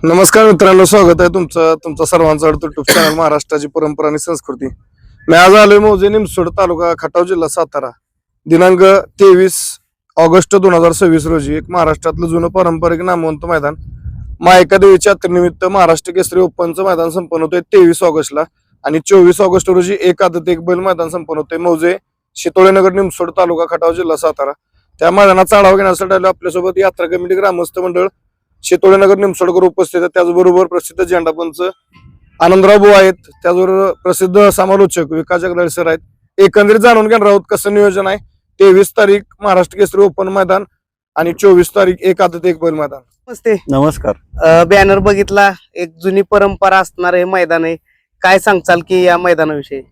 नमस्कार मित्रांनो, स्वागत आहे तुमचा सर्वांचा आवडतं युट्यूब चॅनल महाराष्ट्राची परंपरा आणि संस्कृती. मी आज आलोय मौजे निमसोड तालुका खटाव जिल्हा सातारा. दिनांक 23 ऑगस्ट 2026 रोजी एक महाराष्ट्रातलं जुनं पारंपरिक नामवंत मैदान मायका देवीच्या यात्रेनिमित्त महाराष्ट्र केसरी ओपनचं मैदान संपन्न होतंय 23 ऑगस्टला आणि 24 ऑगस्ट रोजी एक आदत एक बैल मैदान संपन्न होतंय मौजे शितोळेनगर निमसोड तालुका खटाव जिल्हा सातारा. त्या मैदानाचा आढावा घेण्यासाठी आलो आपल्यासोबत यात्रा कमिटी ग्रामस्थ मंडळ शितोळेनगर निमसोडकर उपस्थित आहेत. त्याचबरोबर प्रसिद्ध झेंडापंच आनंदराव भाऊ आहेत. त्याचबरोबर प्रसिद्ध समालोचक विकास जगदाळे सर आहेत. एकंदरीत जाणून घेणार आहोत कसं नियोजन आहे. 23 तारीख महाराष्ट्र केसरी ओपन मैदान आणि 24 तारीख एक आदत एक बैल मैदान. नमस्ते. नमस्कार. बॅनर बघितला, एक जुनी परंपरा असणार हे मैदान आहे. काय सांगचाल की या मैदानाविषयी?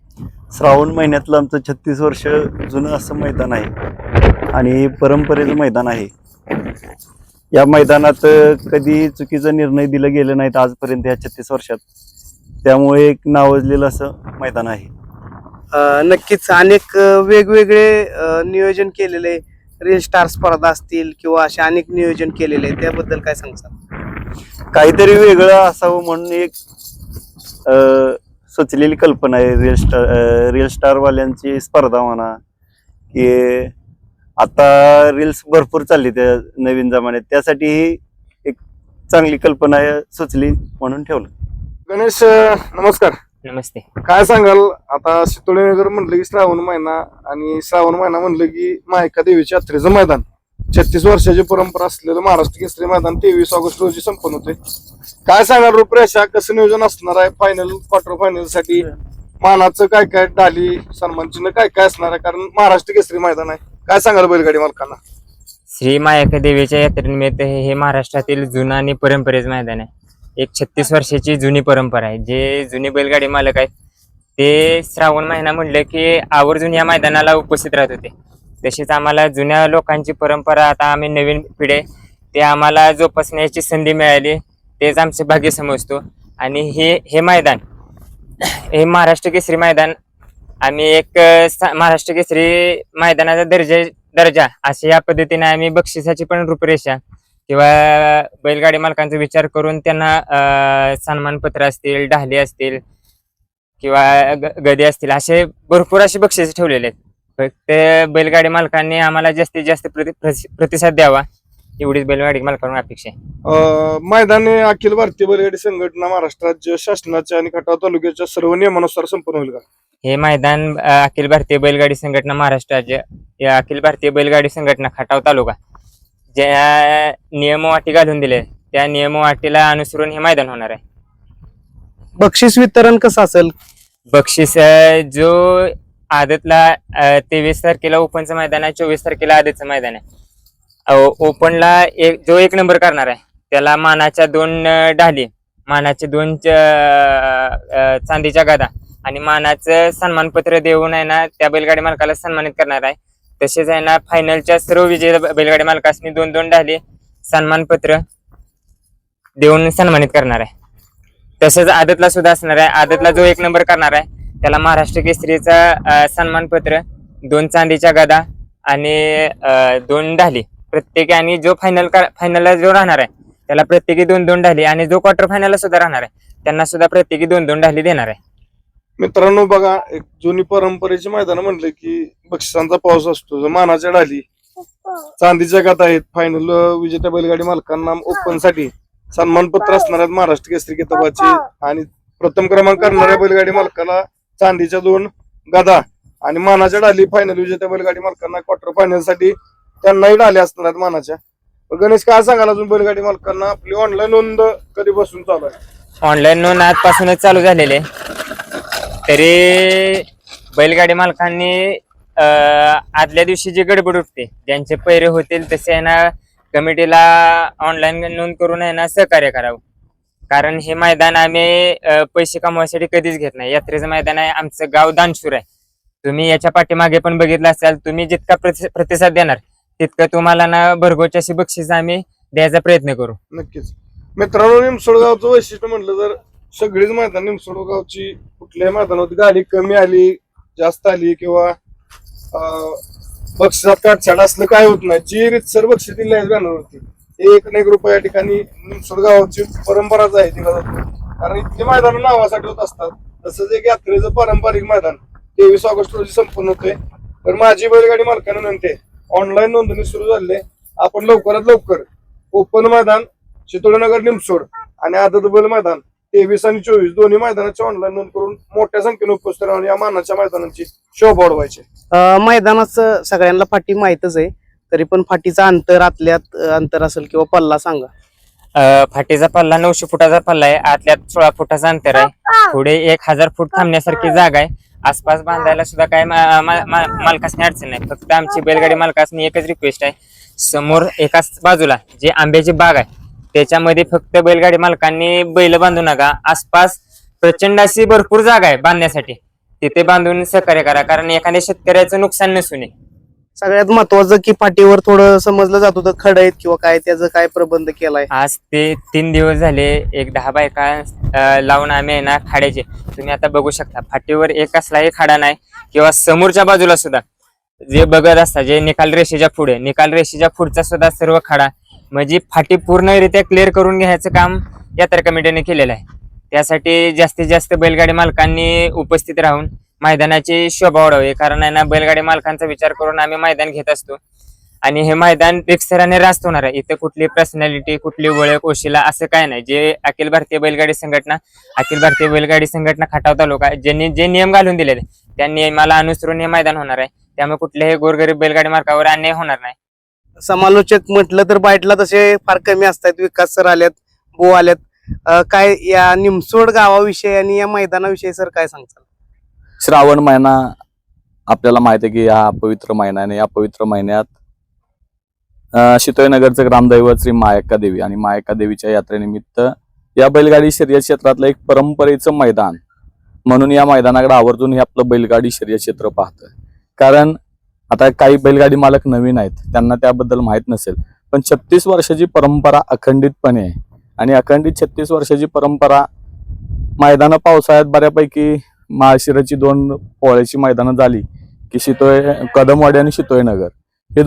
श्रावण महिन्यातलं आमचं 36 वर्ष जुनं असं मैदान आहे आणि परंपरेचं मैदान आहे. या मैदानात कधी चुकीचा निर्णय दिला गेला नाहीत आजपर्यंत या 36 वर्षात. त्यामुळे एक नावाजलेलं असं मैदान आहे. नक्कीच अनेक वेगवेगळे नियोजन केलेले रील स्टार स्पर्धा असतील किंवा असे अनेक नियोजन केलेले, त्याबद्दल काय सांगता? काहीतरी वेगळं असावं म्हणून एक सुचलेली कल्पना आहे. रील स्टार वाल्यांची स्पर्धा म्हणा की आता रील्स भरपूर चालली त्या नवीन जमान्यात, त्यासाठी ही एक चांगली कल्पना सुचली म्हणून ठेवलं. गणेश नमस्कार. नमस्ते. काय सांगाल, आता शितोळेनगर म्हणलं की श्रावण महिना आणि श्रावण महिना म्हणलं की मायका देवीच्या यात्रेचं मैदान 36 वर्षाची परंपरा असलेलं महाराष्ट्र केसरी मैदान 23 ऑगस्ट रोजी संपन्न होते. काय सांगाल रूपरेषा, कसं नियोजन असणार आहे? फायनल क्वार्टर फायनल साठी मानाचं काय काय, डाली सन्मान चिन्ह काय काय असणार आहे? कारण महाराष्ट्र केसरी मैदान आहे. काय सांगाल बैलगाडी मालकांना? श्री मायका देवीच्या यात्रेनिमित्त हे महाराष्ट्रातील जुनं आणि परंपरेचं मैदान आहे. एक 36 वर्षाची जुनी परंपरा आहे. जे जुने बैलगाडी मालक आहेत ते श्रावण महिना म्हणलं की आवर्जून या मैदानाला उपस्थित राहत होते. तशीच आम्हाला जुन्या लोकांची परंपरा, आता आम्ही नवीन पिढी ते आम्हाला जोपासण्याची संधी मिळाली, तेच आमचे भाग्य समजतो. आणि हे मैदान, हे महाराष्ट्र केसरी मैदान आम्ही एक महाराष्ट्र केसरी मैदानाचा दर्जा अशा या पद्धतीने आम्ही बक्षिसाची पण रूपरेषा किंवा बैलगाडी मालकांचा विचार करून त्यांना सन्मानपत्र असतील, ढाली असतील किंवा गदे असतील, असे भरपूर असे बक्षीस ठेवलेले आहेत. फक्त बैलगाडी मालकांनी आम्हाला जास्तीत जास्त प्रतिसाद द्यावा एवढीच बैलगाडी मालकांना अपेक्षा आहे. मैदान अखिल भारतीय बैलगाडी संघटना, महाराष्ट्र राज्य शासनाच्या आणि खटाव तालुक्याच्या सर्व नियमानुसार संपन्न होईल का? हे मैदान अखिल भारतीय बैलगाडी संघटना महाराष्ट्र राज्य, या अखिल भारतीय बैलगाडी संघटना खटाव तालुका ज्या नियमवाटी घालून दिले त्या नियमवाटीला अनुसरून हे मैदान होणार आहे. बक्षीस वितरण कसं असेल? बक्षीस जो आदतला 23 तारखेला ओपनचं मैदान आहे, 24 तारखेला आदतचं मैदान आहे. ओपनला जो एक नंबर करणार आहे त्याला मानाच्या 2 ढाली, मानाचे 2 चांदीच्या गदा आणि मानाचं सन्मानपत्र देऊन आहे ना त्या बैलगाडी मालकाला सन्मानित करणार आहे. तसेच आहे ना फायनलच्या सर्व विजयी बैलगाडी मालकांनी 2-2 ढाली, सन्मानपत्र देऊन सन्मानित करणार आहे. तसेच आदतला सुद्धा असणार आहे. आदतला जो एक नंबर करणार आहे त्याला महाराष्ट्र केसरीचा सन्मानपत्र, 2 चांदीच्या गदा आणि 2 ढाली प्रत्येकी, आणि जो फायनलला जो राहणार आहे त्याला प्रत्येकी 2-2 ढाली, आणि जो क्वार्टर फायनलला सुद्धा राहणार आहे त्यांना सुद्धा प्रत्येकी 2-2 ढाली देणार आहे. मित्रांनो बघा, एक जुनी परंपरेची मैदान म्हणलं की बक्षिसांचा पाऊस असतो. मानाच्या ढाली, चांदीच्या गदा आहेत. फायनल विजेत्या बैलगाडी मालकांना ओपन साठी सन्मानपत्र असणार आहेत महाराष्ट्र केसरी किताबाचे, आणि प्रथम क्रमांक करणाऱ्या बैलगाडी मालकाला चांदीच्या 2 गदा आणि मानाच्या ढाली. फायनल विजेत्या बैलगाडी मालकांना क्वार्टर फायनल साठी त्यांनाही ढाली असणार आहेत मानाच्या. गणेश, काय सांगाल अजून बैलगाडी मालकांना? आपली ऑनलाईन नोंद कधीपासून चालू आहे? ऑनलाईन नोंद आजपासूनच चालू झालेले, तरी बैलगाडी मालकांनी आदल्या दिवशी जी गडबड उठते, ज्यांचे पैरे होतील तसे आहे ना कमिटीला ऑनलाईन नोंद करून आहे ना सहकार्य करावं. कारण हे मैदान आम्ही पैसे कमवायसाठी कधीच घेत नाही. यात्रेचं मैदान आहे, आमचं गाव दानशूर आहे. तुम्ही याच्या पाठीमागे पण बघितलं असाल, तुम्ही जितका प्रतिसाद देणार तितकं तुम्हाला ना भरघोस अशी बक्षीस आम्ही द्यायचा प्रयत्न करू. नक्कीच. मित्रांनो, निमसोड गावचं वैशिष्ट्य म्हटलं तर सगळीच मैदान निमसोड गावची कुठल्याही मैदानात गाडी कमी आली, जास्त आली किंवा बक्षिसात काटछाट असलं काय होत नाही. जी रीतसर बक्षीस दिली आहे बॅनरवरती एक ना एक रुपये या ठिकाणी निमसोड गावाची परंपराच आहे दिला जातो. कारण इतके मैदान नावासाठी होत असतात. तसंच एक यात्रेचं पारंपरिक मैदान 23 ऑगस्ट रोजी संपन्न होते. तर माझी बैलगाडी मालकांना विनंती, ऑनलाईन नोंदणी सुरू झाली. आपण लवकरात लवकर ओपन मैदान चितोडनगर निमसोड आणि आदत बैल मैदान 23 आणि 24 दोन्ही मैदानाची ऑनलाईन नोंद करून मोठ्या संख्येने उपस्थित राहून या मानाच्या मैदानाची शोभा वाढवायची. मैदानाचं सगळ्यांना फाटी माहितच आहे, तरी पण फाटीचा अंतर आतल्यात अंतर असेल किंवा पल्ला सांगा. फाटीचा पल्ला 900 फुटाचा पल्ला आहे. आतल्यात 16 फुटाचं अंतर आहे. पुढे 1000 फूट थांबण्यासारखी जागा आहे. आसपास बांधायला सुद्धा काय मालकासनी अडचण नाही. फक्त आमची बैलगाडी मालकासनी एकच रिक्वेस्ट आहे, समोर एकाच बाजूला जे आंब्याची बाग आहे त्याच्यामध्ये फक्त बैलगाडी मालकांनी बैल बांधू नका. आसपास प्रचंड अशी भरपूर जागा आहे बांधण्यासाठी, तिथे बांधून सहकार्य करा, कारण एखाद्या शेतकऱ्याचं नुकसान नसू नये. सगळ्यात महत्वाचं की फाटीवर थोडं समजलं जात होतं खड आहेत किंवा काय, त्याचा काय प्रबंध केलाय. आज ते 3 दिवस झाले एक 10 बायका लावून आम्ही आहे ना खाड्याचे, तुम्ही आता बघू शकता फाटीवर एक कसलाही खाडा नाही. किंवा समोरच्या बाजूला सुद्धा जे बघत असतात, जे निकाल रेषेच्या पुढचा सुद्धा सर्व खाडा, म्हणजे फाटी पूर्णरित्या क्लिअर करून घ्यायचं काम यात्रा कमिटीने केलेलं आहे. त्यासाठी जास्तीत जास्त बैलगाडी मालकांनी उपस्थित राहून मैदानाची शोभा वाढवावी. कारण आहे ना बैलगाडी मालकांचा विचार करून आम्ही मैदान घेत असतो आणि हे मैदान रिक्सराने रास्त होणार आहे. इथं कुठली पर्सनॅलिटी, कुठली ओळख, ओशिला असं काय नाही. जे अखिल भारतीय बैलगाडी संघटना खटाव तालुका ज्यांनी जे नियम घालून दिलेले त्या नियमाला अनुसरून हे मैदान होणार आहे. त्यामुळे कुठल्याही गोरगरीब बैलगाडी मालकावर अन्याय होणार नाही. समालोचक म्हटलं तर बाईटला तसे फार कमी असतात. विकास सर आल्यात, बो आल्यात. काय या निमसोड गावाविषयी आणि या मैदानाविषयी सर काय सांगताल. श्रावण महिना आपल्याला माहिती आहे की हा पवित्र महिना आहे. या पवित्र महिन्यात शितोळेनगरचं ग्रामदैवत श्री मायक्का देवी आणि मायक्का देवीच्या यात्रेनिमित्त या बैलगाडी शर्यत क्षेत्रातलं एक परंपरेचं मैदान म्हणून या मैदानाकडे आवर्जून हे आपलं बैलगाडी शर्यत क्षेत्र पाहतं. कारण आता काही बैलगाडी मालक नवीन आहेत, त्यांना त्याबद्दल माहित नसेल, पण 36 वर्षाची परंपरा अखंडितपणे आहे. आणि अखंडित 36 वर्षाची परंपरा मैदानं पावसाळ्यात बऱ्यापैकी माळशिरसची 2 पोळ्याची मैदानं झाली की कदमवाडी आणि शितोळेनगर ही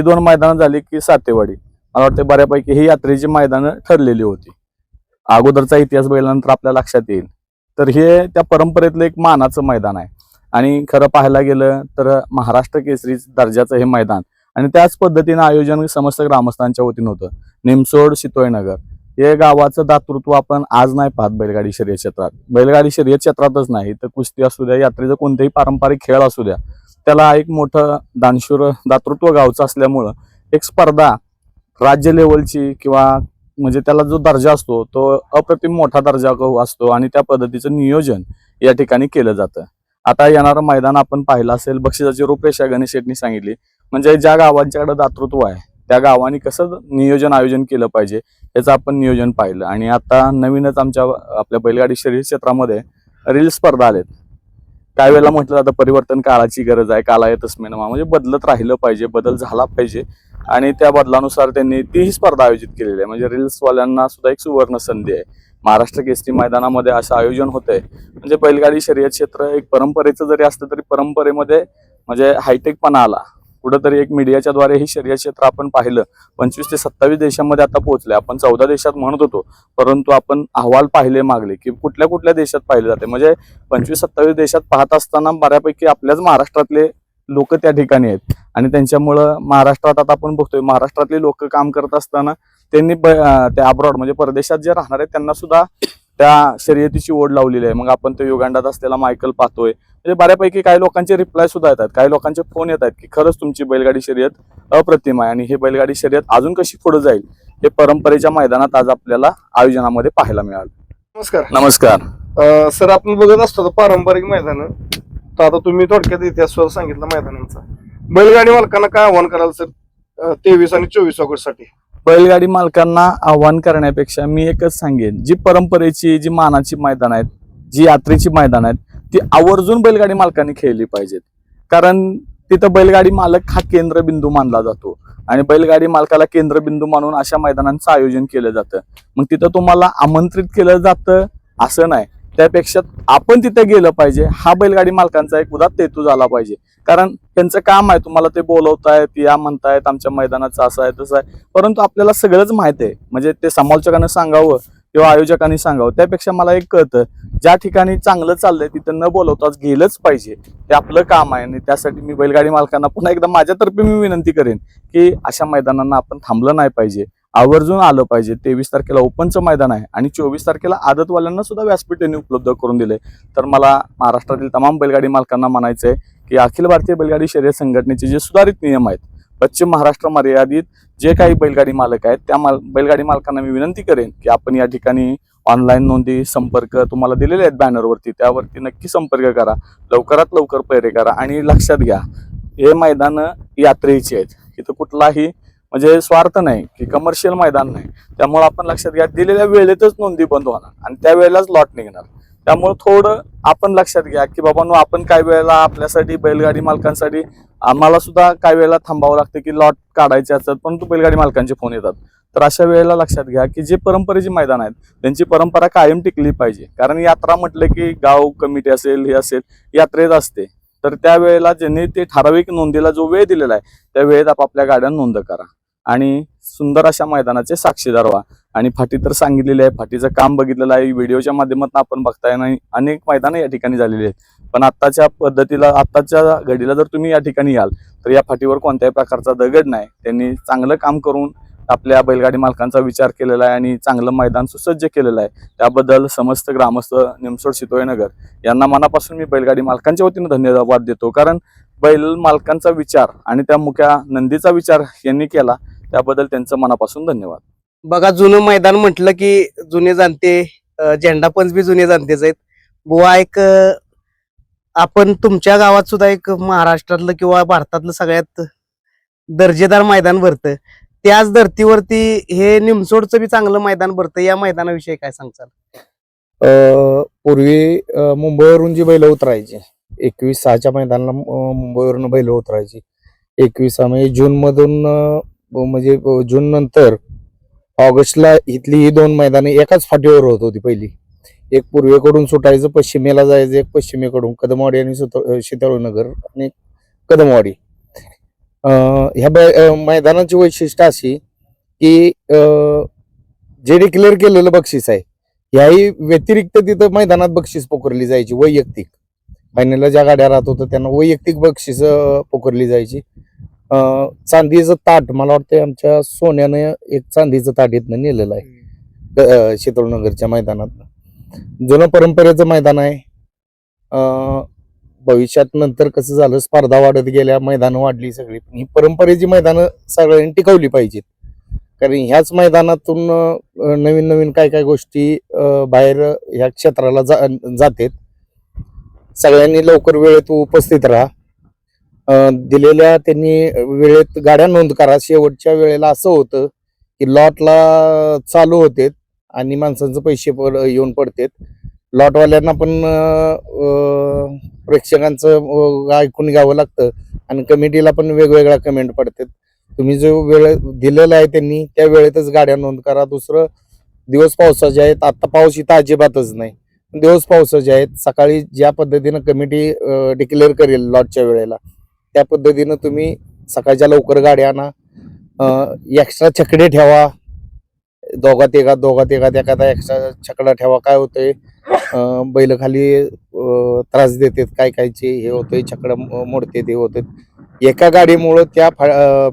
2 मैदानं झाली की सातेवाडी. मला वाटतं बऱ्यापैकी ही यात्रेची मैदानं ठरलेली होती. अगोदरचा इतिहास बघितल्यानंतर आपल्या लक्षात येईल. तर हे त्या परंपरेतलं एक मानाचं मैदान आहे आणि खरं पाहायला गेलं तर महाराष्ट्र केसरी दर्जाचं हे मैदान आणि त्याच पद्धतीनं आयोजन समस्त ग्रामस्थांच्या वतीनं होतं. निमसोड शितोळेनगर हे गावाचं दातृत्व आपण आज नाही पाहत बैलगाडी शर्यत क्षेत्रात. बैलगाडी शर्यत क्षेत्रातच नाही तर कुस्ती असू द्या, यात्रेचं कोणतेही पारंपरिक खेळ असू द्या, त्याला एक मोठं दानशूर दातृत्व गावचं असल्यामुळं एक स्पर्धा राज्य लेवलची किंवा म्हणजे त्याला जो दर्जा असतो तो अप्रतिम मोठा दर्जा असतो आणि त्या पद्धतीचं नियोजन या ठिकाणी केलं जातं. आता येणारं मैदान आपण पाहिलं असेल, बक्षिसाची रूपरेषा गणेश शेट्टी सांगितली. म्हणजे ज्या गावांच्याकडे दातृत्व आहे त्या गावांनी कसं नियोजन आयोजन केलं पाहिजे याचं आपण नियोजन पाहिलं. आणि आता नवीनच आपल्या बैलगाडी शर्यत क्षेत्रामध्ये रील स्पर्धा आलेत. काही वेळेला म्हटलं जातं परिवर्तन काळाची गरज आहे, काला तस्मै नमः, म्हणजे बदलत राहिलं पाहिजे, बदल झाला पाहिजे आणि त्या बदलानुसार त्यांनी तीही स्पर्धा आयोजित केलेली आहे. म्हणजे रील्सवाल्यांना सुद्धा एक सुवर्ण संधी आहे. महाराष्ट्र केसरी मैदानामध्ये असं आयोजन होतंय. म्हणजे बैलगाडी शर्यत क्षेत्र एक परंपरेचं जरी असलं तरी परंपरेमध्ये म्हणजे हायटेकपणा आला. कुठंतरी एक मीडियाच्या द्वारे ही शर्यत क्षेत्र आपण पाहिलं 25 ते 27 देशांमध्ये आता पोहोचले. आपण 14 देशात म्हणत होतो, परंतु आपण अहवाल पाहिले मागले की कुठल्या कुठल्या देशात पाहिले जाते. म्हणजे 25-27 देशात पाहत असताना बऱ्यापैकी आपल्याच महाराष्ट्रातले लोक त्या ठिकाणी आहेत आणि त्यांच्यामुळं महाराष्ट्रात आता आपण बघतोय महाराष्ट्रातले लोक काम करत असताना त्यांनी त्या अब्रॉड म्हणजे परदेशात जे राहणार आहेत त्यांना सुद्धा त्या शर्यतीची ओढ लावलेली आहे. मग आपण तो युगांडात असलेला मायकल पाहतोय. म्हणजे बऱ्यापैकी काही लोकांचे रिप्लाय सुद्धा येतात, काही लोकांचे फोन येतात की खरंच तुमची बैलगाडी शर्यत अप्रतिम आहे आणि ही बैलगाडी शर्यत अजून कशी पुढे जाईल हे परंपरेच्या मैदानात आज आपल्याला आयोजनामध्ये पाहायला मिळालं. नमस्कार. नमस्कार. सर, आपण बघत असतो पारंपरिक मैदान, तर आता तुम्ही थोडक्यात इतिहास सांगितला मैदानांचा. बैलगाडी मालकांना काय आव्हान कराल सर 23 आणि 24 ऑगस्ट साठी? बैलगाडी मालकांना आव्हान करण्यापेक्षा मी एकच सांगेन, जी परंपरेची, जी मानाची मैदान आहेत, जी यात्रेची मैदान आहेत ती आवर्जून बैलगाडी मालकांनी खेळली पाहिजेत. कारण तिथं बैलगाडी मालक हा केंद्रबिंदू मानला जातो आणि बैलगाडी मालकाला केंद्रबिंदू मानून अशा मैदानांचं आयोजन केलं जातं. मग तिथं तुम्हाला आमंत्रित केलं जातं असं नाही, त्यापेक्षा आपण तिथे गेलं पाहिजे. हा बैलगाडी मालकांचा एक उदात्त हेतू झाला पाहिजे. कारण त्यांचं काम आहे, तुम्हाला ते बोलवतायत, या म्हणतायत आमच्या मैदानाचं असं आहे तसं आहे, परंतु आपल्याला सगळंच माहिती आहे. म्हणजे ते समालोचकांना सांगावं किंवा आयोजकांनी सांगावं, त्यापेक्षा मला एक कळतं, ज्या ठिकाणी चांगलं चाललंय तिथं न बोलवताच गेलंच पाहिजे. हे आपलं काम आहे. आणि त्यासाठी मी बैलगाडी मालकांना पुन्हा एकदा माझ्यातर्फे मी विनंती करेन की अशा मैदानांना आपण थांबलं नाही पाहिजे, आवर्जून आलं पाहिजे. 23 तारखेला ओपनचं मैदान आहे आणि 24 तारखेला आदतवाल्यांना सुद्धा व्यासपीठ त्यांनी उपलब्ध करून दिले. तर मला महाराष्ट्रातील तमाम बैलगाडी मालकांना म्हणायचंय की अखिल भारतीय बैलगाडी शर्यत संघटनेचे जे सुधारित नियम आहेत, पश्चिम महाराष्ट्र मर्यादित जे काही बैलगाडी मालक आहेत त्या बैलगाडी मालकांना मी विनंती करेन की आपण या ठिकाणी ऑनलाईन नोंदी, संपर्क तुम्हाला दिलेले आहेत बॅनरवरती, त्यावरती नक्की संपर्क करा, लवकरात लवकर पैरे करा. आणि लक्षात घ्या, हे मैदान यात्रेची आहेत, इथं कुठलाही म्हणजे स्वार्थ नाही की कमर्शियल मैदान नाही. त्यामुळे आपण लक्षात घ्या, दिलेल्या वेळेतच नोंदी बंद होणार आणि त्या वेळेलाच लॉट निघणार. त्यामुळे थोडं आपण लक्षात घ्या की बाबांनो, आपण काही वेळेला आपल्यासाठी बैलगाडी मालकांसाठी आम्हाला सुद्धा काही वेळेला थांबावं लागतं की लॉट काढायचे असतात, परंतु बैलगाडी मालकांचे फोन येतात. तर अशा वेळेला लक्षात घ्या की जे परंपरेची मैदान आहेत त्यांची परंपरा कायम टिकली पाहिजे. कारण यात्रा म्हटलं की गाव कमिटी असेल, हे असेल, यात्रेत असते. तर त्यावेळेला ज्यांनी ते ठराविक नोंदीला जो वेळ दिलेला आहे त्या वेळेत आपापल्या गाड्या नोंद करा आणि सुंदर अशा मैदानाचे साक्षीदार व्हा. आणि फाटी तर सांगितलेली आहे, फाटीचं काम बघितलेलं आहे, व्हिडिओच्या माध्यमातून आपण बघताय. नाही, अनेक मैदानं या ठिकाणी झालेली आहेत, पण आत्ताच्या घडीला जर तुम्ही या ठिकाणी याल तर या फाटीवर कोणत्याही प्रकारचा दगड नाही. त्यांनी चांगलं काम करून आपल्या बैलगाडी मालकांचा विचार केलेला आहे आणि चांगलं मैदान सुसज्ज केलेलं आहे. त्याबद्दल समस्त ग्रामस्थ निमसोड शितोळे नगर यांना मनापासून मी बैलगाडी मालकांच्या वतीनं धन्यवाद देतो. कारण बैल मालकांचा विचार आणि त्या मुख्या नंदीचा विचार यांनी केला, त्याबद्दल त्यांचं मनापासून धन्यवाद. बघा, जुनं मैदान म्हटलं की जुने जाणते, झेंडापंच बी जुने जाणतेच आहेत. बुवा, एक आपण तुमच्या गावात सुद्धा एक महाराष्ट्रातलं किंवा भारतातलं सगळ्यात दर्जेदार मैदान भरतं, त्याच धर्तीवरती हे निमसोडचं बी चांगलं मैदान भरतं. या मैदानाविषयी काय सांगचाल? पूर्वी मुंबईवरून जी बैल उतरायची, 21/6च्या मैदानाला मुंबईवरून बैल उतरायची. 21 म्हणजे जून मधून, म्हणजे जून नंतर ऑगस्टला इथली ही 2 मैदाने एकाच फाटीवर होत होती. पहिली एक पूर्वेकडून सुटायचं, पश्चिमेला जायचं, एक पश्चिमेकडून कदमवाडी आणि शीतळनगर आणि कदमवाडी. ह्या मैदानाची वैशिष्ट्य अशी की जे डिक्लेअर केलेलं बक्षीस आहे याही व्यतिरिक्त तिथं मैदानात बक्षीस पोखरली जायची. वैयक्तिक फायनलला ज्या गाड्या राहत होत्या त्यांना वैयक्तिक बक्षीस पोखरली जायची. चांदीचं ताट, मला वाटतं आमच्या सोन्यानं एक चांदीचं ताट इथनं नेलेलं आहे शीतळनगरच्या मैदानात. जुनं परंपरेचं मैदान आहे. भविष्यात नंतर कसं झालं, स्पर्धा वाढत गेल्या, मैदानं वाढली सगळी, पण ही परंपरेची मैदानं सगळ्यांनी टिकवली पाहिजेत. कारण ह्याच मैदानातून नवीन नवीन काय काय गोष्टी बाहेर ह्या क्षेत्राला जातात. सगळ्यांनी लवकर वेळेत उपस्थित राहा, दिलेल्या त्यांनी वेळेत गाड्या नोंद करा. शेवटच्या वेळेला असं होतं की लॉटला चालू होते आणि माणसांचे पैसे येऊन पडतात. लॉटवाल्यांना पण प्रेक्षकांचं ऐकून घ्यावं लागतं आणि कमिटीला पण वेगवेगळ्या कमेंट पडतात. तुम्ही जो वेळ दिलेला आहे त्यांनी त्या वेळेतच गाड्या नोंद करा. दुसरं, दिवस पावसाचे आहेत, आता पाऊस इथं अजिबातच नाही, दिवस पावसाचे आहेत. सकाळी ज्या पद्धतीनं कमिटी डिक्लेअर करेल लॉटच्या वेळेला त्या पद्धतीनं तुम्ही सकाळच्या लवकर गाड्या आणा. एक्स्ट्रा छकडे ठेवा, दोघात एखादा एक्स्ट्रा छकडा ठेवा. काय होतंय, बैल खाली त्रास देतात, काय कायचे हे होतंय, छकडा मोडते, हे होते. एका गाडीमुळं त्या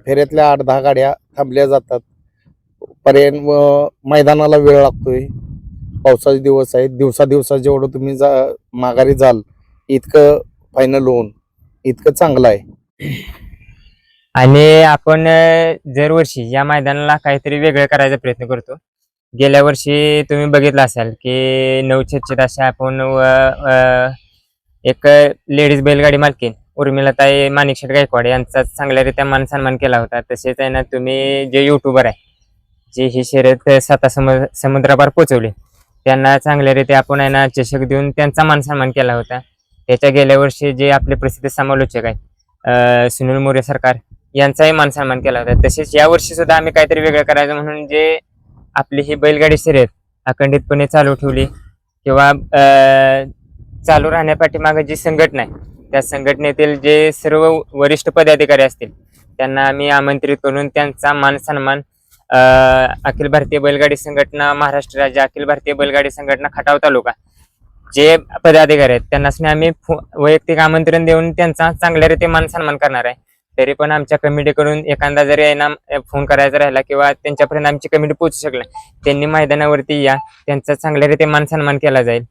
फेऱ्यातल्या 8-10 गाड्या थांबल्या जातात. पर्याय मैदानाला वेळ लागतोय. पावसाचे दिवस आहेत, दिवसा जेवढं तुम्ही माघारी जाल इतकं फायनल होऊन इतकं चांगलं आहे. आणि आपण दरवर्षी या मैदानाला काहीतरी वेगळं करायचा प्रयत्न करतो. गेल्या वर्षी तुम्ही बघितलं असाल की नवचर्चित अशा आपण एक लेडीज बैलगाडी मालकीन उर्मिलाताई माणिकशेठ गायकवाड यांचा चांगल्यारीत्या मान सन्मान केला होता. तसेच आहे ना, तुम्ही जे युट्यूबर आहे जे ही शर्यत स्वतः समुद्रापार पोहोचवली त्यांना चांगल्यारीत्या आपण आहे ना चषक देऊन त्यांचा मान सन्मान केला होता. त्याच्या गेल्या वर्षी जे आपले प्रसिद्ध समालोचक आहेत सुनील मोरे सरकार यांचाही मान सन्मान केला होता. तसेच या वर्षी सुद्धा आम्ही काहीतरी वेगळं करायचं म्हणून जे आपली ही बैलगाडी शर्यत अखंडितपणे चालू ठेवली किंवा चालू राहण्यापाठीमागे जी संघटना आहे त्या संघटनेतील जे सर्व वरिष्ठ पदाधिकारी असतील त्यांना आम्ही आमंत्रित करून त्यांचा मान सन्मान अखिल भारतीय बैलगाडी संघटना महाराष्ट्र राज्य अखिल भारतीय बैलगाडी संघटना खटाव तालुका जे पदाधिकारी आहेत त्यांना आम्ही वैयक्तिक आमंत्रण देऊन त्यांचा चांगल्या रीती मान सन्मान करणार आहे. तरी पण आमच्या कमिटीकडून एखादा जरी यांना फोन करायचा राहिला किंवा त्यांच्यापर्यंत आमची कमिटी पोहोचू शकली त्यांनी मैदानावरती या, त्यांचा चांगल्या रीती मान सन्मान केला जाईल.